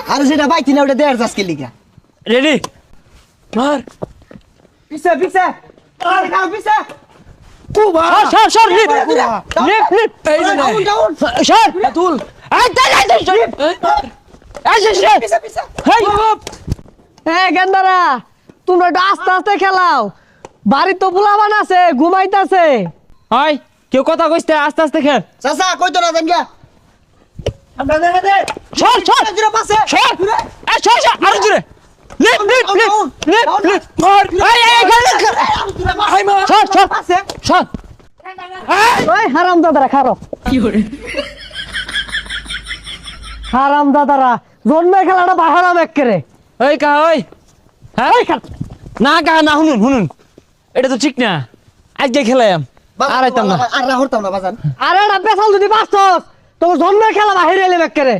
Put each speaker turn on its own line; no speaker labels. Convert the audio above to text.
আর যেটা বাইতি না ওটা দেড় যাসকে লিগা
রেডি মার
পিছে পিছে আরে কাও পিছে
সর লিপ এই যে
ডাউন ডাউন
সর তুল এই
পিছে পিছে
হেই
গেন্দারা তোমরা একটু আস্তে আস্তে খেলাও বাড়ি তো বুলাবান আছে ঘুমাইতাছে
হাই কেউ কথা কইতে আস্তে আস্তে খেল
চাচা কই তো না দেন গা আমরা দেখা দে
সর
জুরে পাশে
সর আর জুরে লিপ মার এই সর
পাশে
সর
ওই হারাম দাদারা খারো হারাম দাদারা জন্মের খেলাটা বাহারাম এক্কেরে
এই কা ওই হ্যাঁ না কা না শুনুন এটা তো ঠিক না আজকে খেলাম আর আইতাম না
আর রাহরতাম না বাজান
আরে না পেছাল যদি বাঁচছস তোর জন্মের খেলা বাহিরে এলে এক্কেরে